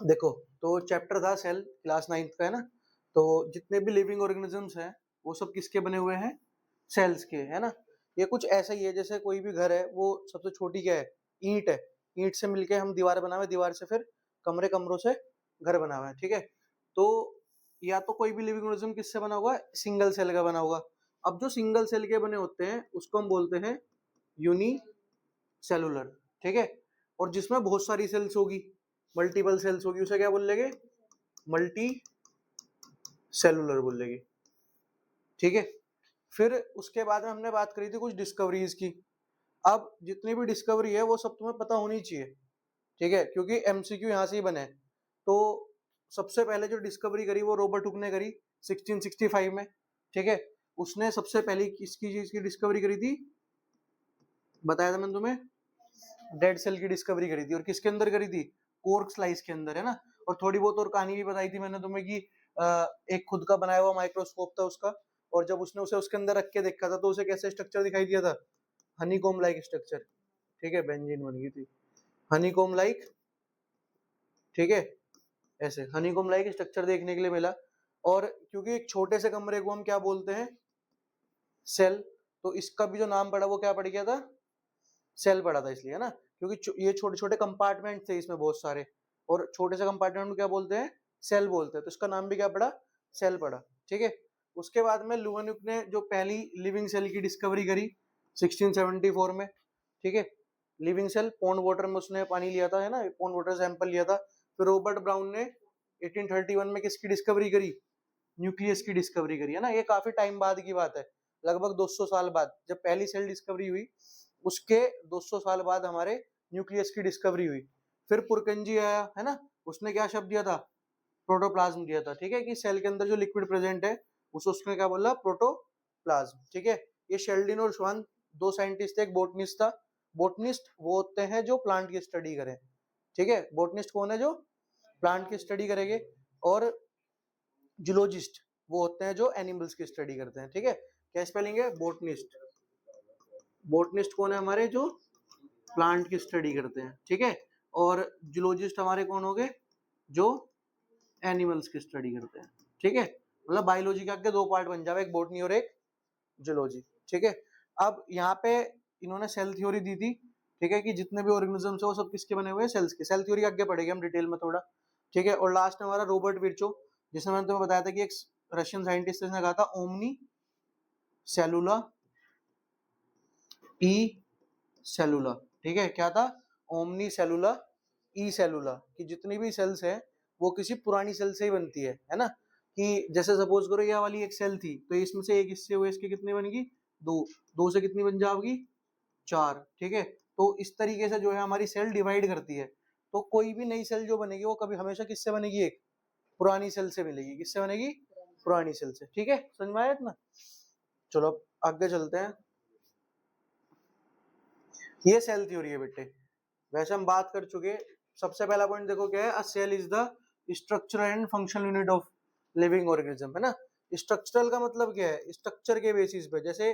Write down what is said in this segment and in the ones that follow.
देखो, तो चैप्टर था सेल, क्लास 9th का, है ना। तो जितने भी लिविंग ऑर्गेनिजम्स हैं वो सब किसके बने हुए हैं? सेल्स के, है ना। ये कुछ ऐसा ही है जैसे कोई भी घर है, वो सबसे छोटी क्या है? ईंट है। ईंट से मिलके हम दीवार बनावे, दीवार से फिर कमरे, कमरों से घर बना हुआ है, ठीक है। तो या तो कोई भी लिविंग ऑर्गेनिज्म किससे बना होगा? सिंगल सेल का बना होगा। अब जो सिंगल सेल के बने होते हैं उसको हम बोलते हैं यूनी सेलुलर, ठीक है। और जिसमें बहुत सारी सेल्स होगी, मल्टीपल सेल्स होगी, उसे क्या बोल लेंगे? मल्टी सेलुलर बोल लेंगे, ठीक है। फिर उसके बाद में हमने बात करी थी कुछ डिस्कवरीज की। अब जितनी भी डिस्कवरी है वो सब तुम्हें पता होनी चाहिए, ठीक है, क्योंकि एमसीक्यू यहाँ से ही बने। तो सबसे पहले जो डिस्कवरी करी वो रॉबर्ट हुक ने करी 1665 में, ठीक है। उसने सबसे पहले किसकी चीज की डिस्कवरी करी थी? बताया था मैंने तुम्हें, डेड सेल की डिस्कवरी करी थी। और किसके अंदर करी थी? कोर्क स्लाइस के अंदर, है ना। और थोड़ी बहुत और कहानी भी बताई थी मैंने तुम्हें कि एक खुद का बनाया हुआ माइक्रोस्कोप था उसका, और जब उसने उसे उसके अंदर रख के देखा था तो उसे कैसे स्ट्रक्चर दिखाई दिया था? हनीकॉम लाइक स्ट्रक्चर, ठीक है, बेंजीन बन गई थी हनीकॉम लाइक, ठीक है। ऐसे हनीकॉम लाइक स्ट्रक्चर देखने के लिए मिला। और क्योंकि एक छोटे से कमरे को हम क्या बोलते हैं? सेल। तो इसका भी जो नाम पड़ा वो क्या पड़ गया था? सेल पड़ा था, इसलिए, है ना। क्योंकि ये छोटे छोटे कंपार्टमेंट थे इसमें बहुत सारे, और छोटे से कंपार्टमेंट को क्या बोलते हैं? सेल बोलते हैं। तो इसका नाम भी क्या पड़ा? सेल पड़ा, ठीक है। उसके बाद में लुवन्यूक ने जो पहली लिविंग सेल की डिस्कवरी करी 1674 में, ठीक है। लिविंग सेल पॉन्ड वाटर में उसने पानी लिया था, है ना, पॉन्ड वाटर सैंपल लिया था। फिर रॉबर्ट ब्राउन ने 1831 में किसकी डिस्कवरी करी? न्यूक्लियस की डिस्कवरी करी, है ना। ये काफी टाइम बाद की बात है, लगभग 200 साल बाद। जब पहली सेल डिस्कवरी हुई उसके 200 साल बाद हमारे न्यूक्लियस की डिस्कवरी हुई। फिर पुरकंजी आया, है ना। उसने क्या शब्द दिया था? प्रोटोप्लाज्म दिया था, ठीक है, कि सेल के अंदर जो लिक्विड प्रेजेंट है उसने क्या बोला? प्रोटोप्लाज्म, ठीक है। ये शेल्डिन और श्वान दो साइंटिस्ट थे, एक बोटनिस्ट था। बोटनिस्ट वो होते हैं जो प्लांट की स्टडी करें, ठीक है। बोटनिस्ट कौन है? जो प्लांट की स्टडी करेंगे। और जूलॉजिस्ट वो होते हैं जो एनिमल्स की स्टडी करते हैं, ठीक है। क्या स्पेलिंग है? बोटनिस्ट। बोटनिस्ट कौन है हमारे? जो प्लांट की स्टडी करते हैं, ठीक है। और जूलॉजिस्ट हमारे कौन हो गए? जो एनिमल्स की स्टडी करते हैं, ठीक है। मतलब बायोलॉजी के आगे दो पार्ट बन जावे, एक बोटनी और एक जूलॉजी, ठीक है। अब यहाँ पे इन्होंने सेल थ्योरी दी थी, ठीक है, कि जितने भी ऑर्गेनिजम्स है वो सब किसके बने हुए हैं? सेल्स के। सेल थ्योरी आगे पढ़ेंगे हम डिटेल में थोड़ा, ठीक है। और लास्ट में हमारा रॉबर्ट विर्चो, जिसने मैंने तुम्हें बताया था कि एक रशियन साइंटिस्ट ने कहा था ओमनी सेलुला ई सेलुला, ठीक है। क्या था? ओमनी सेलुला ई सेलुला, कि जितनी भी सेल्स है वो किसी पुरानी सेल से ही बनती है ना। कि जैसे सपोज करो ये वाली एक सेल थी, तो इसमें से एक हिस्से हुए, इसके कितनी बनेगी? दो। दो से कितनी बन जाएगी? चार, ठीक है। तो इस तरीके से जो है हमारी सेल डिवाइड करती है। तो कोई भी नई सेल जो बनेगी वो कभी हमेशा किससे बनेगी? एक पुरानी सेल से मिलेगी। किससे बनेगी? पुरानी सेल से, ठीक है। समझ में आया इतना? चलो अब आगे चलते हैं। ये सेल थ्योरी है बेटे। वैसे हम बात कर चुके। सबसे पहला पॉइंट देखो क्या है? A cell is the structural and functional unit of living organism, है ना। स्ट्रक्चरल का मतलब क्या है? स्ट्रक्चर के बेसिस पे, जैसे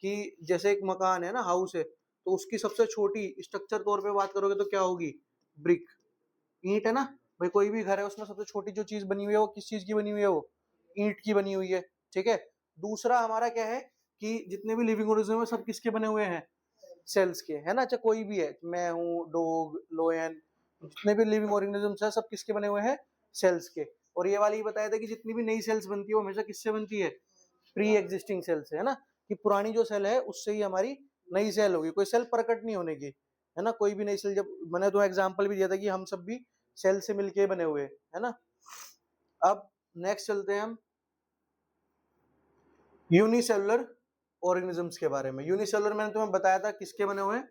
कि जैसे एक मकान है ना, हाउस है, तो उसकी सबसे छोटी स्ट्रक्चर तौर पे बात करोगे तो क्या होगी? ब्रिक, ईंट, है ना। भाई कोई भी घर है उसमें सबसे छोटी जो चीज बनी हुई है वो किस चीज की बनी हुई है? वो ईंट की बनी हुई है, ठीक है। दूसरा हमारा क्या है? कि जितने भी लिविंग ऑर्गेनिज्म है सब किसके बने हुए हैं? सेल्स के, है ना। चाहे कोई भी है, मैं हूँ, डॉग, लोयन, जितने भी लिविंग ऑर्गेनिजम्स है सब किसके बने हुए हैं? सेल्स के। और ये वाली बताया था कि जितनी भी नई सेल्स बनती है वो हमेशा किससे बनती है? प्री एग्जिस्टिंग सेल से, है ना। कि पुरानी जो सेल है उससे ही हमारी नई सेल होगी, कोई सेल प्रकट नहीं होने की, है ना। कोई भी नई सेल, जब मैंने तो एग्जाम्पल भी दिया था कि हम सब भी सेल से मिलके बने हुए, है ना। अब नेक्स्ट चलते हैं हम यूनिसेलुलर ऑर्गेनिजम्स के बारे में। यूनिसेलुलर मैंने तुम्हें बताया था किसके बने हुए हैं?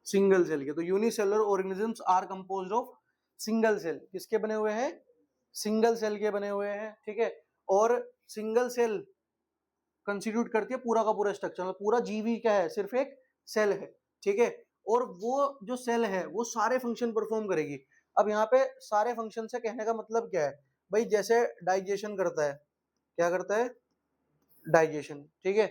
सिंगल सेल के। तो unicellular organisms are composed of single cell. किसके बने हुए हैं? सिंगल सेल के बने हुए हैं, ठीक है। और सिंगल सेल कंस्टिट्यूट करती है पूरा का पूरा स्ट्रक्चर, मतलब पूरा जीवी क्या है? सिर्फ एक सेल है, ठीक है। और वो जो सेल है वो सारे फंक्शन परफॉर्म करेगी। अब यहाँ पे सारे फंक्शन से कहने का मतलब क्या है? भाई जैसे डाइजेशन करता है, क्या करता है? डाइजेशन, ठीक है।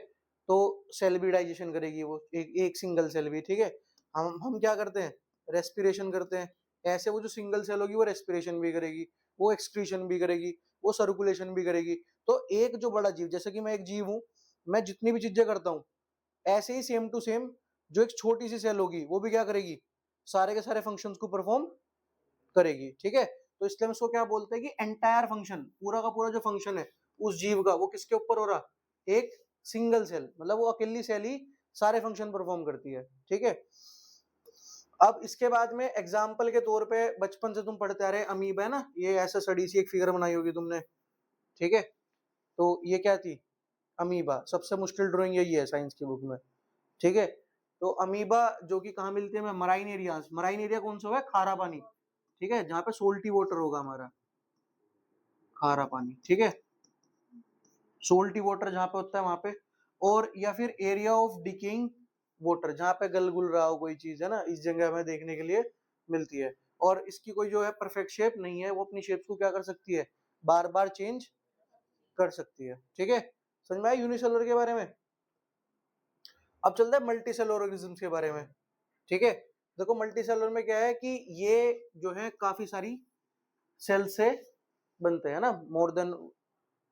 तो सेल भी डाइजेशन करेगी, वो एक सिंगल सेल भी, ठीक है। हम क्या करते हैं? रेस्पिरेशन करते हैं, ऐसे वो जो सिंगल सेल होगी वो रेस्पिरेशन भी करेगी, वो एक्सक्रीशन भी करेगी, वो सर्कुलेशन भी करेगी। तो एक जो बड़ा जीव, जैसे कि मैं एक जीव हूँ, मैं जितनी भी चीजें करता हूँ, ऐसे ही सेम टू सेम जो एक छोटी सी सेल होगी वो भी क्या करेगी, सारे के सारे फंक्शंस को परफॉर्म करेगी। ठीक है, तो इसलिए हम इसको क्या बोलते हैं कि एंटायर फंक्शन, पूरा का पूरा जो फंक्शन है उस जीव का, वो किसके ऊपर हो रहा, एक सिंगल सेल, मतलब वो अकेली सेल ही सारे फंक्शन परफॉर्म करती है। ठीक है, अब इसके बाद में एग्जाम्पल के तौर पे बचपन से तुम पढ़ते आ रहे अमीबा है ना, ये ऐसा सड़ी सी एक फिगर बनाई होगी तुमने। ठीक है, तो ये क्या थी, अमीबा। सबसे मुश्किल ड्राइंग यही है साइंस की बुक में। ठीक है, तो अमीबा जो कि कहाँ मिलती है, मराइन एरियाज। मराइन एरिया कौन सा है, खारा पानी। ठीक है, जहाँ पे सोल्टी वाटर होगा हमारा, खारा पानी। ठीक है, सोल्टी वाटर जहाँ पे होता है वहां पे, और या फिर एरिया ऑफ डिकेइंग वाटर, जहाँ पे गल गुल रहा हो कोई चीज है ना, इस जगह में देखने के लिए मिलती है। और इसकी कोई जो है परफेक्ट शेप नहीं है, वो अपनी शेप को क्या कर सकती है, बार बार चेंज कर सकती है। ठीक है, समझ में आया यूनिसेलुलर के बारे में। अब चलते हैं मल्टी सेलुलर ऑर्गेनिजम्स के बारे में। ठीक है, देखो मल्टी सेलुलर में क्या है कि ये जो है काफी सारी सेल से बनते हैं ना, मोर देन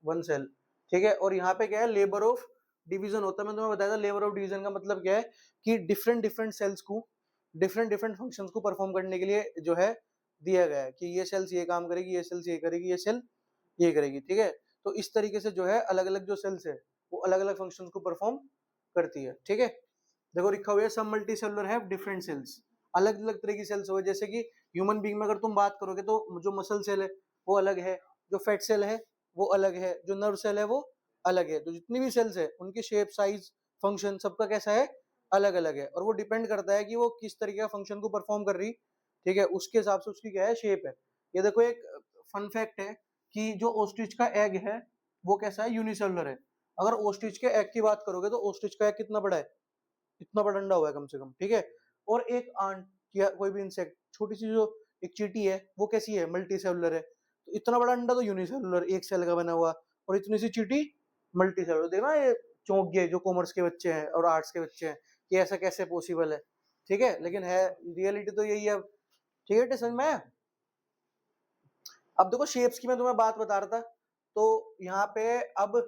वन सेल। ठीक है, और यहाँ पे क्या है, लेबर ऑफ डिवीजन होता है। मैं तुम्हें बताया था लेबर ऑफ डिवीजन का मतलब क्या है कि डिफरेंट डिफरेंट सेल्स को डिफरेंट डिफरेंट फंक्शंस को परफॉर्म करने के लिए जो है दिया गया है कि ये सेल्स ये काम करेगी, ये सेल्स ये करेगी, ये सेल ये करेगी। ठीक है, तो इस तरीके से जो है अलग अलग जो सेल्स है वो अलग अलग फंक्शंस को परफॉर्म करती है। ठीक है, देखो लिखा हुआ है सब multi cellular have different cells, अलग अलग तरह की सेल्स हो, जैसे कि ह्यूमन बीइंग में अगर तुम बात करोगे तो जो मसल सेल है वो अलग है, जो फैट सेल है वो अलग है, जो नर्व सेल है वो अलग है। तो जितनी भी सेल्स है उनकी शेप, साइज, फंक्शन सबका कैसा है, अलग अलग है, और वो डिपेंड करता है कि वो किस तरीके का फंक्शन को परफॉर्म कर रही। ठीक है, उसके हिसाब से उसकी क्या है, शेप है। ये देखो एक फन फैक्ट है कि जो ओस्ट्रिच का एग है वो कैसा है, यूनिसेलुलर है। अगर ओस्ट्रिच के एग की बात करोगे तो ओस्ट्रिच का एग कितना बड़ा है, इतना बड़ा अंडा हुआ है कम से कम। ठीक है, और एक आंट या कोई भी इंसेक्ट, छोटी सी जो एक चींटी है वो कैसी है, मल्टी सेलुलर है। तो इतना बड़ा अंडा तो यूनिसेलुलर, एक सेल का बना हुआ, और इतनी सी चींटी मल्टी सेलुलर। देखना ये चौंक गए जो कॉमर्स के बच्चे हैं और आर्ट्स के बच्चे हैं कि ऐसा कैसे पॉसिबल है। ठीक है, लेकिन है, रियलिटी तो यही है अब। ठीक है, समझ में आया। अब देखो शेप्स की मैं तुम्हें बात बता रहा था, तो यहाँ पे अब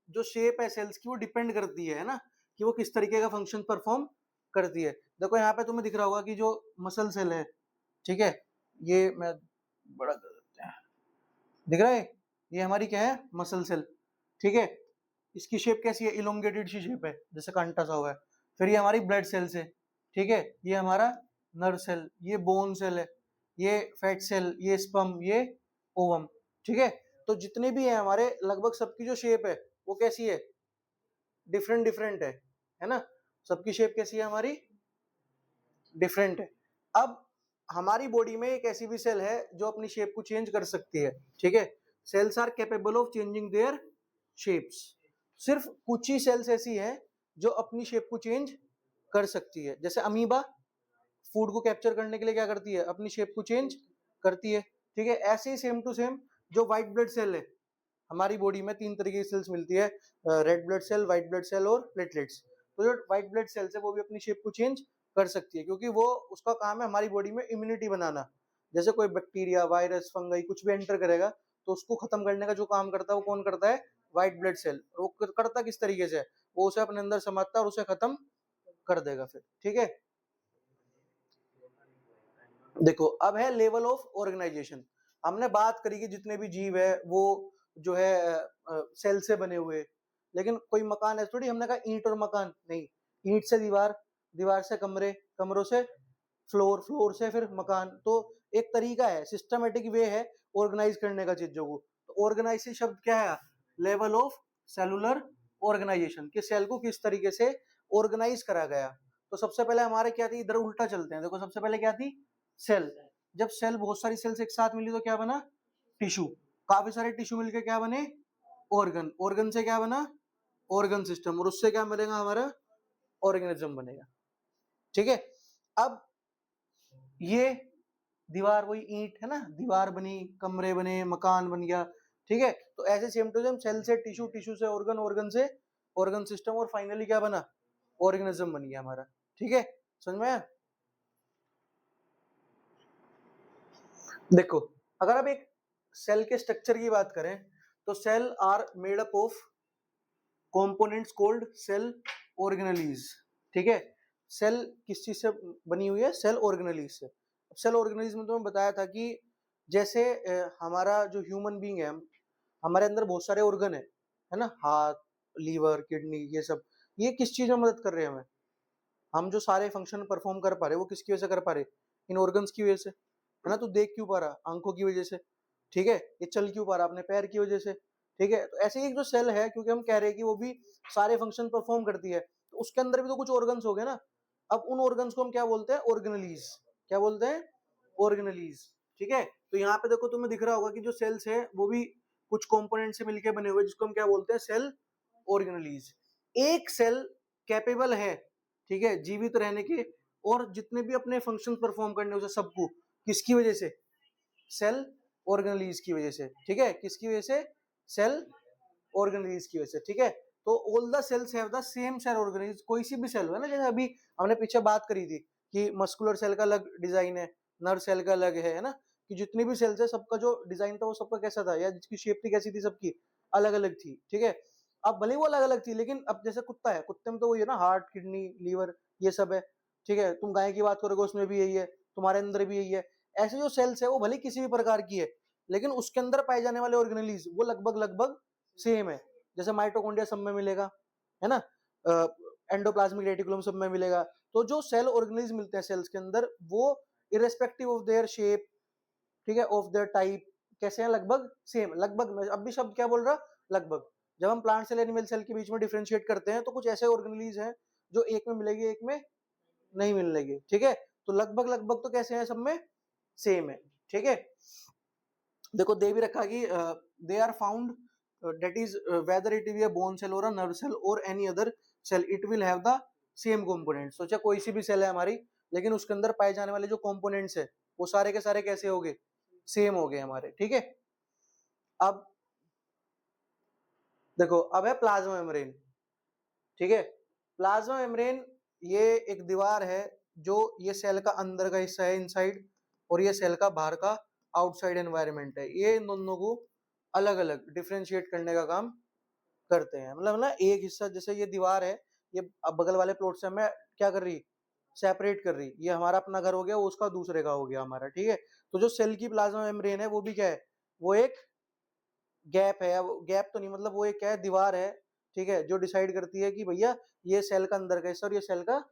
जो शेप है सेल्स की वो डिपेंड करती है ना, कि वो किस तरीके का फंक्शन परफॉर्म करती है। देखो यहाँ पे तुम्हें दिख रहा होगा कि जो मसल सेल है, ठीक है, ये मैं बड़ा कर देते हैं, दिख रहा है, ये हमारी क्या है, मसल सेल। ठीक है, इसकी शेप कैसी है, इलोंगेटेड सी शेप है, जैसे कांटा सा हुआ है। फिर ये हमारी ब्लड सेल्स है। ठीक है, ये हमारा नर्व सेल, ये बोन सेल है, ये फैट सेल, ये स्पर्म, ये ओवम। ठीक है, तो जितने भी है हमारे, लगभग सबकी जो शेप है वो कैसी है, डिफरेंट डिफरेंट है ना। सबकी शेप कैसी है हमारी, डिफरेंट है। अब हमारी बॉडी में एक ऐसी भी सेल है जो अपनी शेप को चेंज कर सकती है। ठीक है, cells are capable of changing their shapes. सिर्फ कुछ ही सेल्स ऐसी हैं जो अपनी शेप को चेंज कर सकती है। जैसे अमीबा फूड को कैप्चर करने के लिए क्या करती है, अपनी शेप को चेंज करती है। ठीक है, ऐसे ही सेम टू सेम जो व्हाइट ब्लड सेल है, हमारी बॉडी में तीन तरीके की सेल्स मिलती है, red blood cell, white blood cell और प्लेटलेट्स। तो जो व्हाइट ब्लड सेल्स है वो भी अपनी शेप को चेंज कर सकती है, क्योंकि वो उसका काम है हमारी बॉडी में इम्यूनिटी बनाना। जैसे कोई बैक्टीरिया, वायरस, फंगई कुछ भी एंटर करेगा तो उसको खत्म करने का जो काम करता है वो कौन करता है, व्हाइट ब्लड सेल। वो करता किस तरीके से, वो उसे अपने अंदर समाता है और उसे खत्म कर देगा फिर। ठीक है, देखो अब है लेवल ऑफ ऑर्गेनाइजेशन। हमने बात करी कि जितने भी जीव है वो जो है सेल से बने हुए, लेकिन कोई मकान है थोड़ी, हमने कहा ईंट और मकान नहीं, ईंट से दीवार, दीवार से कमरे, कमरों से फ्लोर, फ्लोर से फिर मकान। तो एक तरीका है, सिस्टमेटिक वे है ऑर्गेनाइज करने का चीजों को। तो ऑर्गेनाइज शब्द क्या है, लेवल ऑफ सेलुलर ऑर्गेनाइजेशन, कि सेल को किस तरीके से ऑर्गेनाइज करा गया। तो सबसे पहले हमारे क्या थी, इधर उल्टा चलते हैं, देखो सबसे पहले क्या थी, सेल। जब सेल, बहुत सारी सेल्स एक साथ मिली तो क्या बना, टिश्यू। काफी सारे टिश्यू मिलकर क्या बने, ऑर्गन। ऑर्गन से क्या बना, ऑर्गन सिस्टम, और उससे क्या बनेगा, हमारा ऑर्गेनिज्म बनेगा। ठीक है, अब ये दीवार, वही ईंट है ना, दीवार बनी, कमरे बने, मकान बन गया। ठीक है, तो ऐसे सेम टू सेम सेल से टिश्यू, टिश्यू से ऑर्गन, ऑर्गन से ऑर्गन सिस्टम, और फाइनली क्या बना, ऑर्गेनिज्म बन गया हमारा। ठीक है, समझ में आया। देखो, अगर आप एक सेल के स्ट्रक्चर की बात करें तो cell are made up of components called cell organelles. ठीक है, सेल किस चीज से बनी हुई है? सेल ऑर्गेनेलीज से। सेल ऑर्गेनेलीज में तो मैं बताया था कि जैसे हमारा जो ह्यूमन बीइंग है, हमारे अंदर बहुत सारे ऑर्गन है ना, हाथ, लीवर, किडनी, ये सब, ये किस चीज में मदद कर रहे हैं हमें? हम जो सारे फंक्शन परफॉर्म कर पा रहे वो किसकी वजह से कर पा रहे? इन ऑर्गन्स की वजह से, है ना। तू देख क्यों पा रहा? आंखों की वजह से। ठीक है, ये चल क्यों पा रहा? अपने पैर की वजह से। ठीक है, तो ऐसे ही एक जो सेल है, क्योंकि हम कह रहे हैं कि वो भी सारे फंक्शन परफॉर्म करती है, तो उसके अंदर भी तो कुछ ऑर्गन्स हो गए ना। अब उन ऑर्गन्स को हम क्या बोलते हैं? ऑर्गेनेलीज। क्या बोलते हैं? ऑर्गेनेलीज। ठीक है, तो यहाँ पे देखो, तुम्हें दिख रहा होगा कि जो सेल्स है वो भी कुछ कंपोनेंट से मिलकर बने हुए, जिसको हम क्या बोलते हैं? Cell organelles. एक सेल कैपेबल है, ठीक है, जीवित रहने के और जितने भी अपने फंक्शन परफॉर्म करने उसे सबको, किसकी वजह से? सेल ऑर्गेनेलीज की वजह से। ठीक है, किसकी वजह से? सेल ऑर्गेनेलीज की वजह से। ठीक है, तो all the cells have the same cell organelles. कोई सी भी सेल है ना, जैसे अभी हमने पीछे बात करी थी कि मस्कुलर सेल का अलग डिजाइन है, नर्व सेल का अलग है ना, कि जितनी भी सेल्स है सबका जो डिजाइन था वो सबका कैसा था, या जिसकी शेप थी कैसी थी, सबकी अलग अलग थी। ठीक है, अब भले ही वो अलग अलग थी, लेकिन अब जैसे कुत्ता है, कुत्ते में तो वही है ना, हार्ट, किडनी, लीवर, ये सब है। ठीक है, तुम गाय की बात करोगे उसमें भी यही है, तुम्हारे अंदर भी यही है। ऐसे जो सेल्स है वो भले किसी भी प्रकार की है, लेकिन उसके अंदर पाए जाने वाले ऑर्गेनेलीज वो लगभग लगभग सेम है। जैसे माइटोकॉन्ड्रिया सब में मिलेगा, है ना, एंडोप्लाज्मिक रेटिकुलम सब में मिलेगा। तो जो सेल ऑर्गेनेलीज मिलते हैं सेल्स के अंदर, वो इरेस्पेक्टिव ऑफ देयर शेप, ठीक है, ऑफ देयर टाइप, कैसे हैं? लगभग सेम। लगभग में अब भी शब्द क्या बोल रहा? लगभग। जब हम प्लांट सेल एनिमल सेल के बीच में डिफरेंशिएट करते हैं तो कुछ ऐसे ऑर्गेनेलीज हैं जो एक में मिलेगी, एक में नहीं मिलेगी। ठीक है, तो लगभग लगभग तो कैसे हैं? सब में सेम है। ठीक है, देखो दे भी रखा कि they are found, that is whether it be a bone cell or a nerve cell or any other cell, it will have the same component. सोचा कोई सी भी सेल है हमारी, लेकिन उसके अंदर पाए जाने वाले जो कंपोनेंट्स है वो सारे के सारे कैसे हो गए? सेम हो गए हमारे। ठीक है, अब देखो, अब है प्लाज्मा मेम्ब्रेन। ठीक है, प्लाज्मा मेम्ब्रेन ये एक दीवार है, जो ये सेल का अंदर का हिस्सा है, इनसाइड, और ये सेल का बाहर का आउटसाइड एनवायरनमेंट है। ये इन दोनों को अलग अलग डिफरेंशिएट करने का काम करते हैं। मतलब ना, एक हिस्सा जैसे ये दीवार है, ये अब बगल वाले प्लॉट से हमें क्या कर रही? सेपरेट कर रही। ये हमारा अपना घर हो गया, वो उसका दूसरे का हो गया हमारा। ठीक है, तो जो सेल की प्लाज्मा मेम्ब्रेन है वो भी क्या है? वो एक गैप है। गैप तो नहीं, मतलब वो एक क्या है? दीवार है। ठीक है, जो डिसाइड करती है कि भैया ये सेल का अंदर का हिस्सा और ये सेल का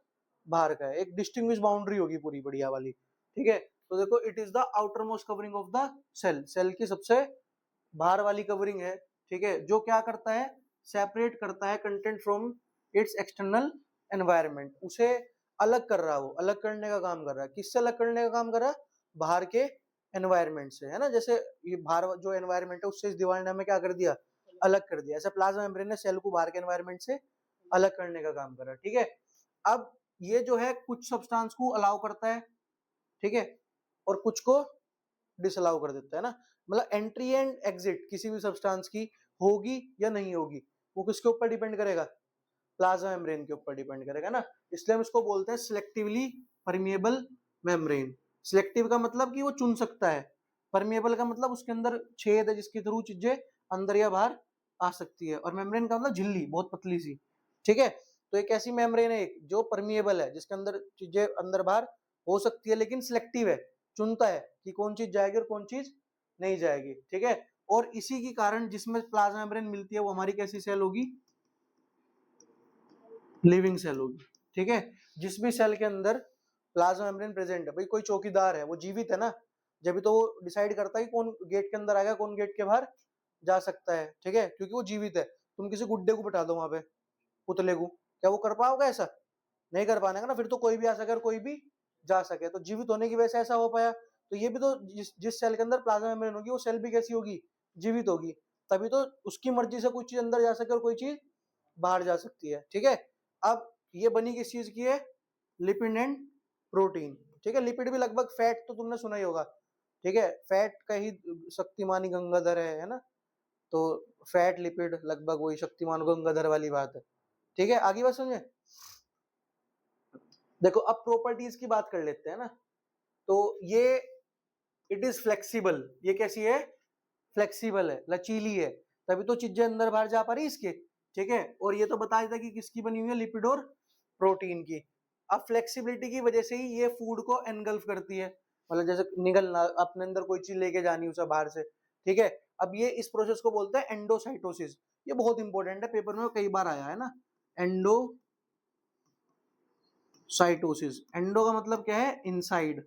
बाहर का है। एक डिस्टिंग्विश बाउंड्री होगी पूरी बढ़िया वाली। ठीक है, तो देखो, it is the outermost covering of the cell. Cell की सबसे बाहर वाली कवरिंग है। ठीक है, जो क्या करता है? सेपरेट करता है content from its external environment. उसे अलग कर रहा है, वो अलग करने का काम कर रहा है। किससे अलग करने का काम कर रहा है? बाहर के एनवायरनमेंट से, है ना। जैसे ये बाहर जो एनवायरनमेंट है उससे इस दीवार ने हमें क्या कर दिया? अलग कर दिया। ऐसे प्लाज्मा मेम्ब्रेन ने सेल को बाहर के एनवायरनमेंट से अलग करने का काम करा। ठीक है, अब ये जो है कुछ सब्सटेंस को अलाउ करता है, ठीक है, और कुछ को डिसअलाउ कर देता है ना। मतलब एंट्री एंड एग्जिट किसी भी सब्सटेंस की होगी या नहीं होगी, वो किसके ऊपर डिपेंड करेगा? प्लाज्मा मेम्ब्रेन के ऊपर डिपेंड करेगा ना। इसलिए हम इसको बोलते हैं सिलेक्टिवली परमिएबल मेम्ब्रेन। सिलेक्टिव का मतलब कि वो चुन सकता है, परमिएबल का मतलब उसके अंदर छेद है जिसके थ्रू चीजें अंदर या बाहर आ सकती है, और मेम्ब्रेन का मतलब झिल्ली, बहुत पतली सी। ठीक है, तो एक ऐसी मेम्ब्रेन है एक जो परमिएबल है, जिसके अंदर चीजें अंदर बाहर हो सकती है, लेकिन सिलेक्टिव है, चुनता है कि कौन चीज जाएगी और कौन चीज नहीं जाएगी। ठीक है, और इसी के कारण जिसमें प्लाज्मा मेम्ब्रेन मिलती है वो हमारी कैसी सेल होगी? लिविंग सेल होगी। ठीक है, जिस भी सेल के अंदर प्लाज्मा मेम्ब्रेन प्रेजेंट है, भाई कोई चौकीदार है, वो जीवित है ना, जब तो वो डिसाइड करता है कि कौन गेट के अंदर आएगा, कौन गेट के बाहर जा सकता है। ठीक है, क्योंकि वो जीवित है। तुम किसी गुड्डे को बिठा दो वहां पे, पुतले को, क्या वो कर पाओगे? ऐसा नहीं कर पाने का ना। फिर तो कोई भी आ सके और कोई भी जा सके, तो जीवित होने की वजह से ऐसा हो पाया। तो ये भी तो जिस सेल के अंदर प्लाज्मा मेम्ब्रेन होगी वो सेल भी कैसी होगी? जीवित होगी। तभी तो उसकी मर्जी से कोई चीज अंदर जा सके और कोई चीज बाहर जा सकती है। ठीक है, अब ये बनी किस चीज की है? Lipid and protein. ठीक है, लिपिड भी लगभग, फैट तो तुमने सुना ही होगा। ठीक है, फैट का ही शक्तिमान ही गंगाधर है ना। तो फैट लिपिड लगभग वही शक्तिमान गंगाधर वाली बात है। ठीक है, आगे बात समझे। देखो, अब प्रॉपर्टीज की बात कर लेते हैं ना। तो ये इट इज फ्लेक्सिबल, ये कैसी है, फ्लेक्सिबल है, लचीली है, तभी तो चीजें अंदर बाहर जा पा रही इसके, ठीक है। और ये तो बताया था कि किसकी बनी हुई है, लिपिड और प्रोटीन की। अब फ्लेक्सिबिलिटी की वजह से ही ये फूड को एनगल्फ करती है, मतलब जैसे निगलना, अपने अंदर कोई चीज लेके जानी उसे बाहर से, ठीक है। अब ये इस प्रोसेस को बोलते हैं एंडोसाइटोसिस, ये बहुत इंपॉर्टेंट है, पेपर में कई बार आया है ना, एंडोसाइटोसिस। एंडो का मतलब क्या है, इनसाइड,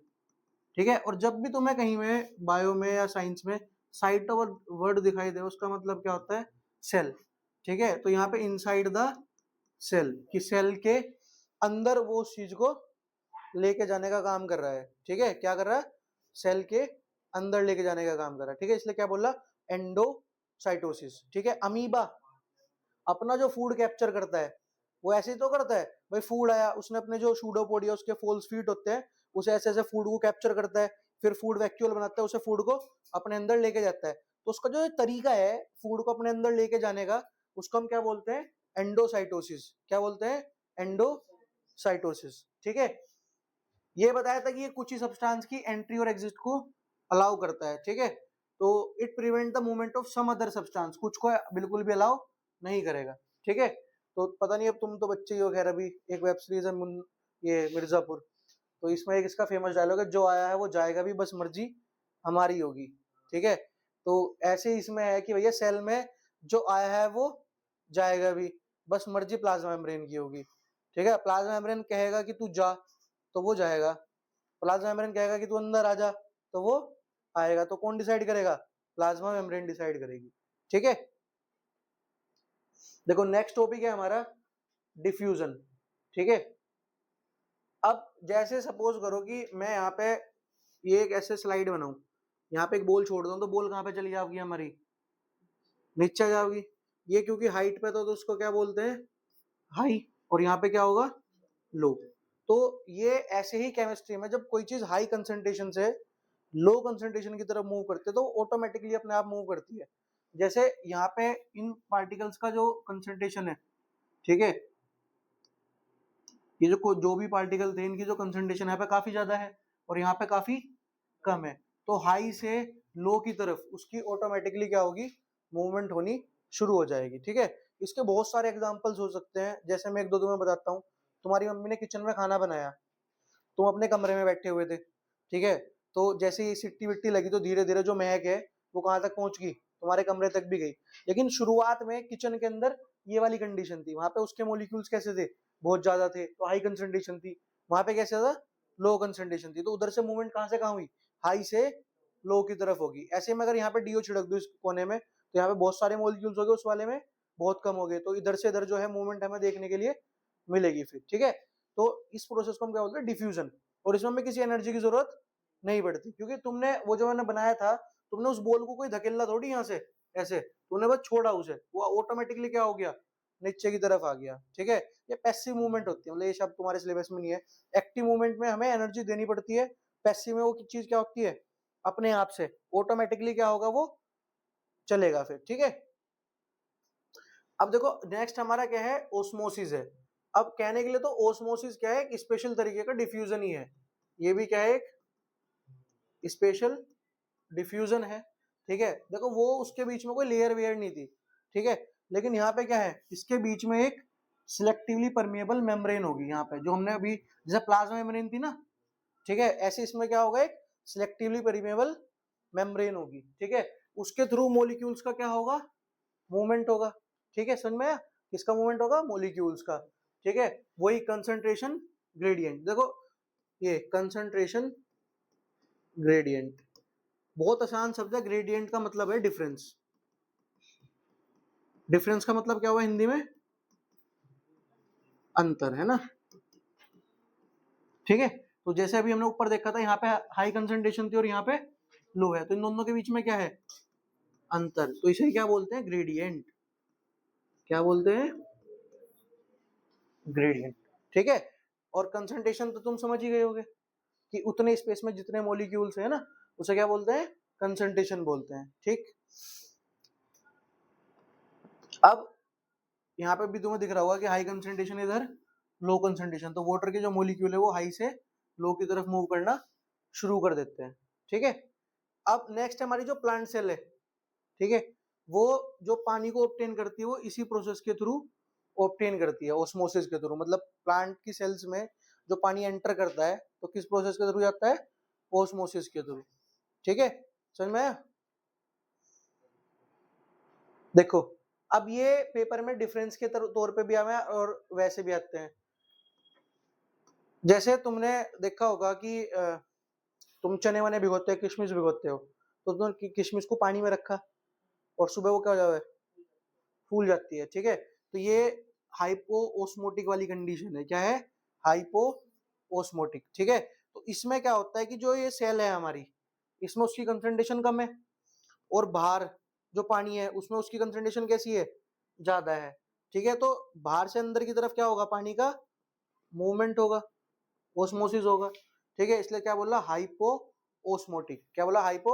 ठीक है। और जब भी तुम्हें कहीं में बायो में या साइंस में साइट वर्ड दिखाई दे, उसका मतलब क्या होता है, सेल, ठीक है। तो यहाँ पे इनसाइड द सेल, कि सेल के अंदर वो उस चीज को लेके जाने का काम कर रहा है, ठीक है। क्या कर रहा है, सेल के अंदर लेके जाने का काम कर रहा है, ठीक है। इसलिए क्या बोला, एंडोसाइटोसिस, ठीक है। अमीबा अपना जो फूड कैप्चर करता है वो ऐसे ही तो करता है भाई, फूड आया, उसने अपने जो सूडोपोडिया उसके फोल्स फीट होते हैं, उसे ऐसे ऐसे फूड को कैप्चर करता है, फिर फूड वैक्यूल बनाता है, उसे फूड को अपने अंदर लेके जाता है। तो उसका जो तरीका है फूड को अपने अंदर लेके जाने का, उसको हम क्या बोलते हैं, एंडोसाइटोसिस। क्या बोलते हैं, एंडोसाइटोसिस, ठीक है। ये बताया था कि ये कुछ ही सब्सटेंस की एंट्री और एग्जिट को अलाउ करता है, ठीक है। तो it prevent the movement of some other substance, कुछ को बिल्कुल भी अलाउ नहीं करेगा, ठीक है। तो पता नहीं, अब तुम तो बच्चे ही हो, खैर अभी एक वेब सीरीज है ये मिर्जापुर, तो इसमें एक इसका फेमस डायलॉग है, जो आया है वो जाएगा भी, बस मर्जी हमारी होगी, ठीक है। तो ऐसे ही इसमें है कि भैया सेल में जो आया है वो जाएगा भी, बस मर्जी प्लाज्मा मेम्ब्रेन की होगी, ठीक है। प्लाज्मा मेम्ब्रेन कहेगा कि तू जा तो वो जाएगा, प्लाज्मा मेम्ब्रेन कहेगा कि तू अंदर आ जा तो वो आएगा। तो कौन डिसाइड करेगा, प्लाज्मा मेम्ब्रेन डिसाइड करेगी, ठीक है। देखो नेक्स्ट टॉपिक है हमारा डिफ्यूजन, ठीक है। अब जैसे सपोज करो कि मैं यहाँ पे ये एक ऐसे स्लाइड बनाऊं, यहाँ पे एक बॉल छोड़ दूं, तो बॉल कहाँ पे चली जाएगी हमारी, नीचे आ जाओगी। ये क्योंकि हाइट पे तो उसको क्या बोलते हैं, हाई, और यहाँ पे क्या होगा, लो। तो ये ऐसे ही केमिस्ट्री में जब कोई चीज हाई कंसंट्रेशन से लो कंसंट्रेशन की तरफ मूव करते हैं तो ऑटोमेटिकली अपने आप मूव करती है। जैसे यहाँ पे इन पार्टिकल्स का जो कंसंट्रेशन है, ठीक है, ये जो भी पार्टिकल थे इनकी जो कंसंट्रेशन यहाँ पे काफी ज्यादा है और यहाँ पे काफी कम है, तो हाई से लो की तरफ उसकी ऑटोमेटिकली क्या होगी, मूवमेंट होनी शुरू हो जाएगी, ठीक है। इसके बहुत सारे एग्जांपल्स हो सकते हैं, जैसे मैं एक दो तुम्हें बताता हूँ। तुम्हारी मम्मी ने किचन में खाना बनाया, तुम अपने कमरे में बैठे हुए थे, ठीक है। तो जैसे ही सिट्टी विट्टी लगी तो धीरे धीरे जो महक है वो कहाँ तक पहुंच गई, तुम्हारे कमरे तक भी गई। लेकिन शुरुआत में किचन के अंदर ये वाली कंडीशन थी, वहां पे उसके मोलिक्यूल्स कैसे थे, बहुत ज्यादा थे, तो हाई कंसंट्रेशन थी। वहां पे कैसे था, लो कंसंट्रेशन थी, तो उधर से मूवमेंट कहाँ से कहाँ हुई, हाई से लो की तरफ होगी। ऐसे में अगर यहाँ पे डीओ छिड़क दो इस कोने में, तो यहाँ पे बहुत सारे मोलिक्यूल्स हो गए, उस वाले में बहुत कम हो गए, तो इधर से इधर जो है मूवमेंट हमें देखने के लिए मिलेगी फिर, ठीक है। तो इस प्रोसेस को हम क्या बोलते हैं, डिफ्यूजन। और इसमें हमें किसी एनर्जी की जरूरत नहीं पड़ती, क्योंकि तुमने वो जो मैंने बनाया था, तुमने उस बॉल को कोई धकेला थोड़ी यहाँ से ऐसे, तुमने बस छोड़ा उसे, वो ऑटोमेटिकली क्या हो गया, नीचे की तरफ आ गया, ठीक है। ये पैसिव मूवमेंट होती है, मतलब ये शब्द तुम्हारे सिलेबस में नहीं है। एक्टिव मूवमेंट में हमें एनर्जी देनी पड़ती है, पैसिव में वो चीज क्या होती है, अपने आप से ऑटोमेटिकली क्या होगा, वो चलेगा फिर, ठीक है। अब देखो नेक्स्ट हमारा क्या है, ओस्मोसिस है। अब कहने के लिए तो ओस्मोसिस क्या है, एक स्पेशल तरीके का डिफ्यूजन ही है, ये भी क्या है, एक स्पेशल डिफ्यूजन है, ठीक है। देखो वो उसके बीच में कोई लेयर वेयर नहीं थी, ठीक है। लेकिन यहाँ पे क्या है, इसके बीच में एक सिलेक्टिवली परमिएबल मेम्ब्रेन होगी, यहाँ पे जो हमने अभी जैसे प्लाज्मा मेम्ब्रेन थी ना, ठीक है, ऐसे इसमें क्या होगा, एक सिलेक्टिवली परमिएबल मेम्ब्रेन होगी, ठीक है। उसके थ्रू मोलिक्यूल्स का क्या होगा, मूवमेंट होगा, ठीक है। समझ में आया, किसका मूवमेंट होगा, मोलिक्यूल्स का, ठीक है। वही कंसंट्रेशन ग्रेडियंट, देखो ये कंसंट्रेशन ग्रेडियंट बहुत आसान शब्द है, ग्रेडियंट का मतलब है डिफरेंस। डिफरेंस का मतलब क्या हुआ हिंदी में, अंतर, है ना, ठीक है। तो जैसे अभी हमने ऊपर देखा था, यहाँ पे हाई कंसंट्रेशन थी और यहाँ पे लो है, तो इन दोनों के बीच में क्या है, अंतर, तो इसे क्या बोलते हैं, ग्रेडियंट। क्या बोलते हैं, ग्रेडियंट, ठीक है। और कंसंट्रेशन तो तुम समझ ही गए होगे कि उतने स्पेस में जितने मॉलिक्यूल्स है ना, उसे क्या बोलते हैं, कंसंट्रेशन बोलते हैं, ठीक। अब यहाँ पे भी तुम्हें दिख रहा होगा कि हाई कंसंट्रेशन इधर, लो कंसंट्रेशन, तो वाटर के जो मॉलिक्यूल है वो हाई से लो की तरफ मूव करना शुरू कर देते हैं, ठीक है। अब नेक्स्ट हमारी जो प्लांट सेल है, ठीक है, वो जो पानी को ऑब्टेन करती है वो इसी प्रोसेस के थ्रू ऑब्टेन करती है, ऑस्मोसिस के थ्रू। मतलब प्लांट की सेल्स में जो पानी एंटर करता है तो किस प्रोसेस के थ्रू जाता है, ऑस्मोसिस के थ्रू। ठीक है, समझ में आया? देखो अब ये पेपर में डिफरेंस के तौर पे भी आए हैं और वैसे भी आते हैं। जैसे तुमने देखा होगा कि तुम चने वने भिगोते हो, किशमिश भिगोते हो, तो तुमने किशमिश को पानी में रखा और सुबह वो क्या हो जाए, फूल जाती है। ठीक है, तो ये हाइपो ओस्मोटिक वाली कंडीशन है। क्या है, हाइपो ओस्मोटिक। ठीक है, तो इसमें क्या होता है कि जो ये सेल है हमारी, इसमें उसकी कंसंट्रेशन कम है और बाहर जो पानी है उसमें उसकी कंसंट्रेशन कैसी है, ज्यादा है। ठीक है, तो बाहर से अंदर की तरफ क्या होगा, पानी का मूवमेंट होगा, ओस्मोसिस होगा। ठीक है, इसलिए क्या बोला, हाइपो ओस्मोटिक। क्या बोला, हाइपो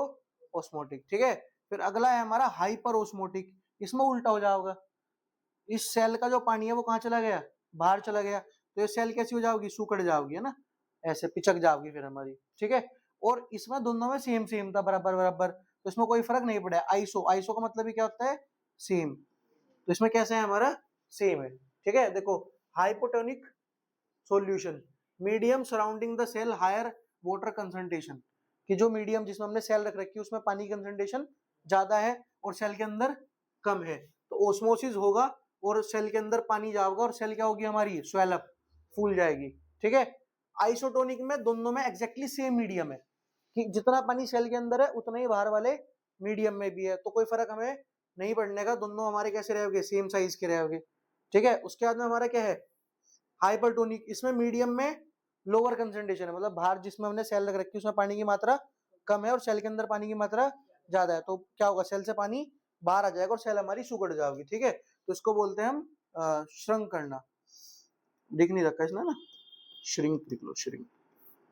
ओस्मोटिक। ठीक है, फिर अगला है हमारा हाइपर ओस्मोटिक। इसमें उल्टा हो जाएगा, इस सेल का जो पानी है वो कहाँ चला गया, बाहर चला गया, तो ये सेल कैसी हो जाओगी, सूखड़ जाओगी, है ना, ऐसे पिचक जाओगी फिर हमारी। ठीक है, और इसमें दोनों में सेम सेम था, बराबर बराबर, तो इसमें कोई फर्क नहीं पड़ा। आइसो, आइसो का मतलब ही क्या होता है, सेम। तो इसमें कैसे है हमारा, सेम है। ठीक है, देखो hypotonic solution, medium surrounding the cell higher water concentration, कि जो मीडियम जिसमें हमने सेल रख रखी है उसमें पानी की कंसंट्रेशन ज्यादा है और सेल के अंदर कम है, तो ओस्मोसिस होगा और सेल के अंदर पानी जाएगा और सेल क्या होगी हमारी, स्वेलअप, फूल जाएगी। ठीक है, आइसोटोनिक में दोनों में एग्जैक्टली सेम मीडियम है, कि जितना पानी सेल के अंदर है उतना ही बाहर वाले मीडियम में भी है, तो कोई फर्क हमें नहीं पड़ने का, दोनों हमारे कैसे रहोगे, सेम साइज के रहोगे। ठीक है, उसके बाद में हमारा क्या है, हाइपरटोनिक। इसमें मीडियम में लोअर कंसंट्रेशन है, मतलब बाहर जिसमें हमने सेल रख रखी है उसमें पानी की मात्रा कम है और सेल के अंदर पानी की मात्रा ज्यादा है, तो क्या होगा, सेल से पानी बाहर आ जाएगा और सेल हमारी सुगड़ जाएगी। ठीक है, तो इसको बोलते हैं हम श्रृंक करना। दिख नहीं रखा इसमें ना, श्रिंक लिख लो, श्रिंक।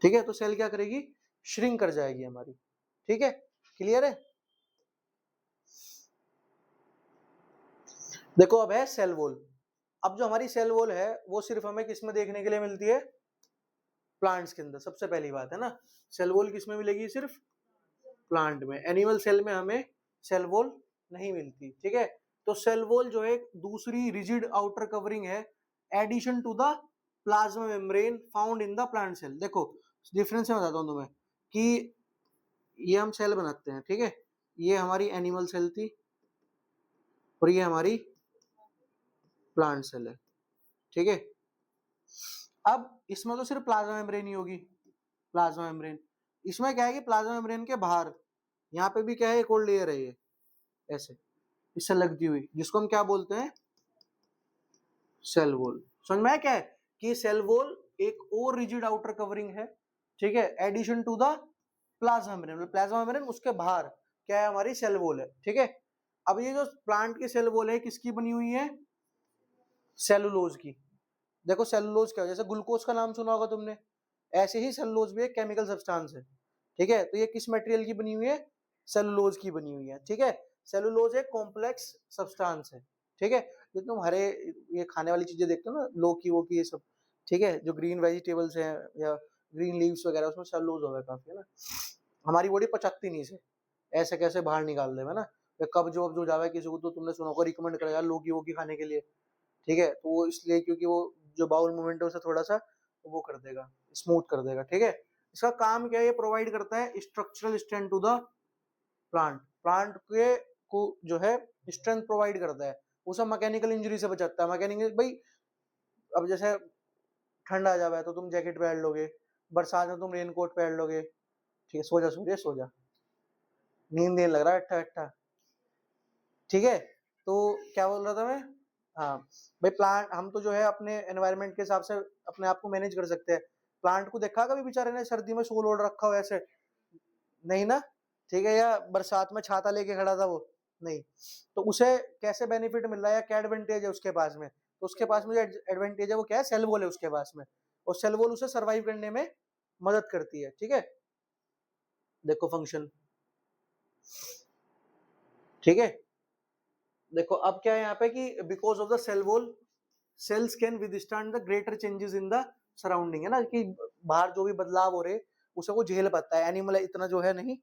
ठीक है, तो सेल क्या करेगी, श्रिंक कर जाएगी हमारी। ठीक है, क्लियर है? देखो अब है सेल वॉल। अब जो हमारी सेल वॉल है वो सिर्फ हमें किस में देखने के लिए मिलती है, प्लांट्स के अंदर। सबसे पहली बात है ना, सेल वॉल किस में मिलेगी, सिर्फ प्लांट में। एनिमल सेल में हमें सेल वॉल नहीं मिलती। ठीक है, तो सेल वॉल जो है दूसरी रिजिड आउटर कवरिंग है addition to the plasma membrane found in the plant cell. देखो डिफरेंस मैं बताता हूँ तुम्हें, कि ये हम सेल बनाते हैं, ठीक है, ये हमारी एनिमल सेल थी और ये हमारी प्लांट सेल है। ठीक है, अब इसमें तो सिर्फ प्लाज्मा मेम्ब्रेन ही होगी, प्लाज्मा मेम्ब्रेन। इसमें क्या है कि प्लाज्मा मेम्ब्रेन के बाहर यहाँ पे भी क्या है, एक और लेयर है ये ऐसे, इससे लगती हुई, जिसको हम क्या बोलते हैं, सेल वॉल। समझ में आया क्या है, कि सेल वॉल एक और रिजिड आउटर कवरिंग है, ठीक है, addition to the plasma membrane. Plasma membrane उसके बाहर क्या है, हमारी सेल वॉल है। ठीक है, अब ये जो प्लांट की सेल वॉल है किसकी बनी हुई है, सेलुलोज की। देखो सेलुलोज क्या है, जैसे ग्लूकोज का नाम सुना होगा तुमने, ऐसे ही सेलुलोज भी एक केमिकल सब्सटेंस है। ठीक है, तो ये किस मटेरियल की बनी हुई है, सेलुलोज की बनी हुई है। ठीक है, सेलुलोज एक कॉम्प्लेक्स सब्सटेंस है। ठीक है, जो तुम हरे ये खाने वाली चीजें देखते हो ना, लौकी वो की ये सब, ठीक है, जो ग्रीन वेजिटेबल्स हैं या ग्रीन लीव्स वगैरह, उसमें सेलुलोज होगा काफी, है ना। हमारी बॉडी पचाती नहीं से, ऐसे कैसे बाहर निकाल दे, है ना। कब्ज वब्ज हो जावे किसी को तो तुमने सुना होगा, रिकमेंड करेगा लौकी वोकी खाने के लिए। ठीक है, तो वो इसलिए क्योंकि वो जो बाउल मूवमेंट है उसे थोड़ा सा वो कर देगा, स्मूथ कर देगा। ठीक है, इसका काम क्या है, ये प्रोवाइड करता है structural strength to the plant. Plant के को जो है स्ट्रेंथ प्रोवाइड करता है, उसे मैकेनिकल इंजरी से बचाता है। मैकेनिकल भाई, अब जैसे ठंड आ जावे तो तुम जैकेट पहन लोगे, बरसात में तुम रेनकोट पहन लोगे। ठीक है, सो जा सूर्य सो जा, नींद नहीं लग रहा है, अट्ठा अट्ठा। ठीक है, तो क्या बोल रहा था मैं, हाँ भाई, प्लांट हम तो जो है अपने एनवायरनमेंट के हिसाब से अपने आप को मैनेज कर सकते हैं। प्लांट को देखा कभी बेचारे ने सर्दी में शॉल ओढ़ रखा हो ऐसे, नहीं ना। ठीक है, या बरसात में छाता लेके खड़ा था वो, नहीं। तो उसे कैसे बेनिफिट मिल रहा है या क्या एडवांटेज है उसके पास में, तो उसके पास में जो एडवांटेज है वो क्या है, सेल वॉल है उसके पास में, और सेल वॉल उसे सर्वाइव करने में मदद करती है। ठीक है, देखो फंक्शन। ठीक है, देखो अब क्या है यहाँ पे कि because of the cell wall cells can withstand the greater changes in the surrounding, है ना, कि बाहर जो भी बदलाव हो रहे उसे वो झेल पाता है। एनिमल इतना जो है नहीं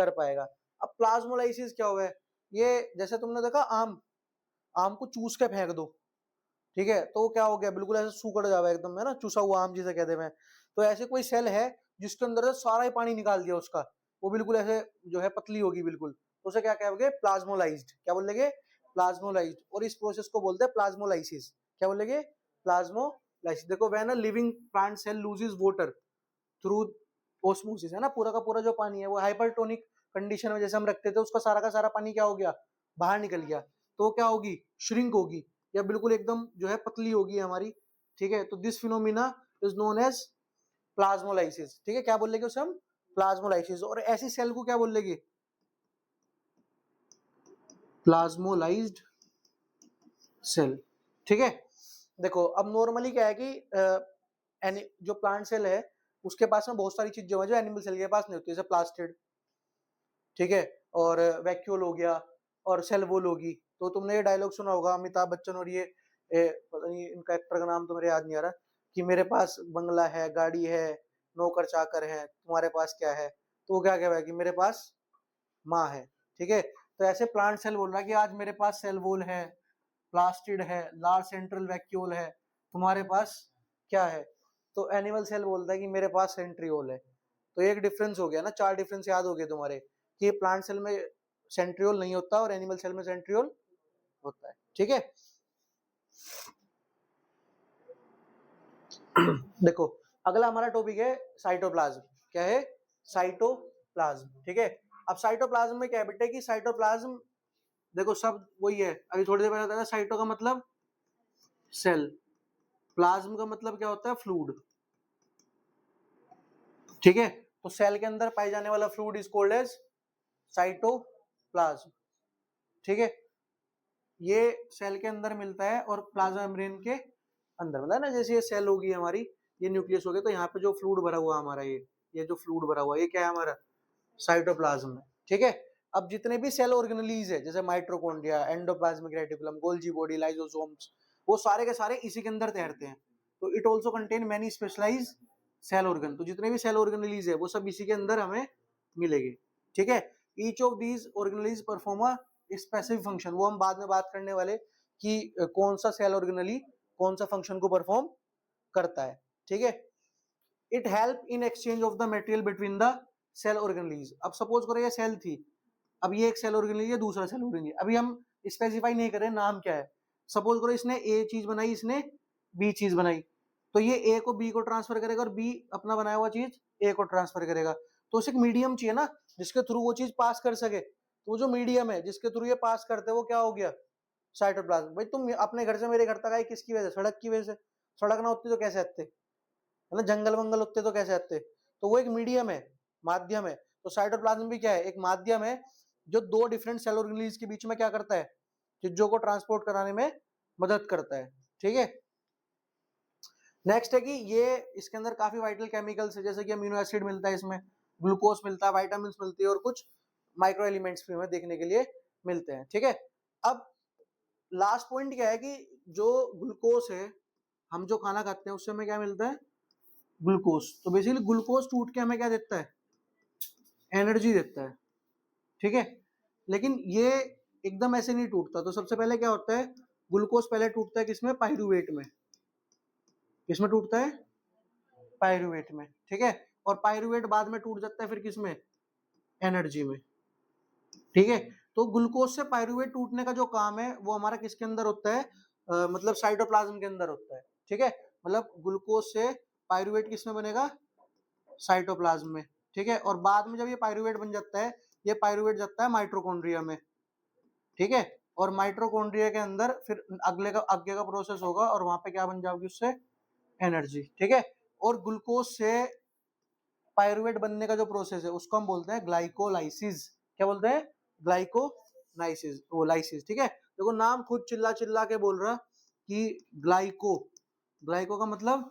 कर पाएगा। अब प्लाज्मोलाइसिस क्या हुआ है, ये जैसे तुमने देखा आम आम को चूस के फेंक दो, ठीक है, तो क्या हो गया, बिल्कुल ऐसे सूखड़ जावे एकदम, है ना, चूसा हुआ आम जिसे कहते हैं। तो ऐसे कोई सेल है जिसके अंदर से सारा ही पानी निकाल दिया उसका, वो बिल्कुल ऐसे जो है पतली होगी बिल्कुल, तो उसे क्या कहोगे, प्लाज्मोलाइज्ड। क्या बोलेंगे, प्लाज्मोलाइज्ड। और इस प्रोसेस को बोलते हैं प्लाज्मोलाइसिस। क्या बोलेंगे, प्लाज्मोलाइसिस। देखो when a living plant cell loses water through osmosis, है ना, पूरा का पूरा जो पानी है वो हाइपरटोनिक कंडीशन में जैसे हम रखते थे, उसका का सारा पानी क्या हो गया, बाहर निकल गया, तो क्या होगी, श्रिंक होगी, या बिल्कुल एकदम जो है पतली होगी हमारी, ठीक है। तो this phenomena is known as plasmolysis, ठीक है। क्या बोल लेंगे उसे हम, प्लाज्मोलाइसिस। और ऐसी सेल को क्या बोल लेंगे, प्लाज्मोलाइज्ड सेल, ठीक है। देखो अब नॉर्मली क्या है कि जो प्लांट सेल है उसके पास में बहुत सारी चीजें हैं जो एनिमल सेल के पास नहीं होती, जैसे प्लास्टिड, ठीक है, और वैक्यूल हो गया, और सेल वॉल होगी। तो तुमने ये डायलॉग सुना होगा, अमिताभ बच्चन और ये पता नहीं इनका एक्टर का नाम तो मेरे याद नहीं आ रहा, कि मेरे पास बंगला है, गाड़ी है, नौकर चाकर है, तुम्हारे पास क्या है, तो वो क्या कह रहा है कि मेरे पास माँ है, ठीक है। तो ऐसे प्लांट सेल बोल रहा है कि आज मेरे पास सेल वॉल है, प्लास्टिड है, लार्ज सेंट्रल वैक्यूल है, तुम्हारे पास क्या है। तो एनिमल सेल बोलता है कि मेरे पास सेंट्रियोल है। तो एक डिफरेंस हो गया ना, चार डिफरेंस याद हो गए तुम्हारे, कि प्लांट सेल में सेंट्रियोल नहीं होता और एनिमल सेल में सेंट्रियोल होता है, ठीक है। देखो अगला हमारा टॉपिक है साइटोप्लाज्म। क्या है, साइटोप्लाज्म, ठीक है। अब साइटोप्लाज्म में क्या है बेटे, कि साइटोप्लाज्म देखो सब वही है, अभी थोड़ी देर पहले बताया, साइटो का मतलब सेल, प्लाज्म का मतलब क्या होता है, फ्लूइड, ठीक है। तो सेल के अंदर पाई जाने वाला fluid is called as cytoplasm, ठीक है। ये सेल के अंदर मिलता है और प्लाज्मा मेम्ब्रेन के अंदर, मतलब ना जैसे ये सेल होगी हमारी, ये न्यूक्लियस हो गया, तो यहाँ पे जो फ्लूइड भरा हुआ हमारा, ये जो फ्लूइड भरा हुआ है, ये क्या है हमारा, साइटोप्लाज्म है, ठीक है। अब जितने भी सेल ऑर्गेनेलीज है, जैसे mitochondria, endoplasmic reticulum, Golgi body, lysosomes, वो सारे के सारे इसी के अंदर तैरते हैं। तो it also contain many specialise cell organ. तो जितने भी सेल ऑर्गेनेलीज है वो सब इसी के अंदर हमें मिलेंगे, ठीक है। Each of these organelles perform a specific function, वो हम बाद में बात करने वाले कि कौन सा सेल ऑर्गेनेली कौन सा फंक्शन को परफॉर्म करता है, ठीक है। It help in exchange of the material between the cell organelles. अब सपोज करो ये सेल थी, अब ये एक सेल ऑर्गेनेली है, दूसरा सेल ऑर्गेनेली, अभी हम स्पेसिफाई नहीं कर रहे नाम क्या है। सपोज करो इसने ए चीज बनाई, इसने बी चीज बनाई, तो ये ए को बी को ट्रांसफर करेगा और बी अपना बनाया हुआ चीज ए को ट्रांसफर करेगा। तो उसे एक मीडियम चाहिए ना जिसके थ्रू वो चीज पास कर सके, तो जो मीडियम है जिसके थ्रू ये पास करते हैं वो क्या हो गया, साइटोप्लाज्म। भाई तुम अपने घर से मेरे घर तक आए किसकी वजह से, सड़क की वजह से। सड़क ना होती तो कैसे आते, है ना, जंगल वंगल होते तो कैसे आते। तो वो एक मीडियम है, माध्यम है। तो साइटोप्लाज्म भी क्या है, एक माध्यम है जो दो डिफरेंट सेल ऑर्गेनेल्स के बीच में क्या करता है, चीजों को ट्रांसपोर्ट कराने में मदद करता है, ठीक है। नेक्स्ट है कि ये इसके अंदर काफी वाइटल केमिकल्स है, जैसे कि अमीनो एसिड मिलता है इसमें, ग्लूकोज मिलता है, विटामिन मिलती है, और कुछ माइक्रो एलिमेंट्स भी हमें देखने के लिए मिलते हैं, ठीक है। अब लास्ट पॉइंट क्या है कि जो ग्लूकोज है, हम जो खाना खाते हैं उससे हमें क्या मिलता है, ग्लूकोज। तो बेसिकली ग्लूकोज टूट के हमें क्या देता है, एनर्जी देता है, ठीक है। लेकिन ये एकदम ऐसे नहीं टूटता। तो सबसे पहले क्या होता है, ग्लूकोज पहले टूटता है किसमें, पायरूवेट में। किसमें टूटता है, पायरूवेट में, ठीक है। और पायरूवेट बाद में टूट जाता है फिर किसमें, एनर्जी में, ठीक है। तो ग्लूकोज से पायरूवेट टूटने का जो काम है वो हमारा किसके अंदर होता है, मतलब साइटोप्लाज्म के अंदर होता है, ठीक है। मतलब ग्लूकोज से पायरूवेट किसमें बनेगा, साइटोप्लाज्म में, ठीक है। और बाद में जब ये पायरूवेट बन जाता है, ये पायरूवेट जाता है माइटोकॉन्ड्रिया में, ठीक है। और माइटोकॉन्ड्रिया के अंदर फिर आगे का प्रोसेस होगा और वहां पे क्या बन जाएगी उससे, एनर्जी, ठीक है। और ग्लूकोज से पायरूवेट बनने का जो प्रोसेस है उसको हम बोलते हैं ग्लाइकोलाइसिस। क्या बोलते हैं, ग्लाइकोलाइसिस, वो लाइसिस, ठीक है। देखो नाम खुद चिल्ला चिल्ला के बोल रहा कि ग्लाइको, ग्लाइको का मतलब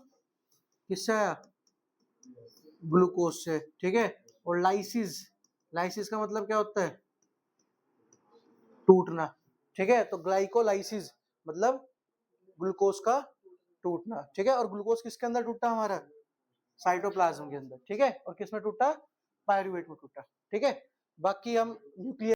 किससे आया, ग्लूकोज से, ठीक है। और लाइसिस, लाइसिस का मतलब क्या होता है, टूटना, ठीक है। तो ग्लाइकोलाइसिस मतलब ग्लूकोज का टूटना, ठीक है। और ग्लूकोज किसके अंदर टूटा, हमारा साइटोप्लाज्म के अंदर, ठीक है। और किसमें टूटा, पायरूवेट में टूटा, ठीक है। बाकी हम न्यूक्लियर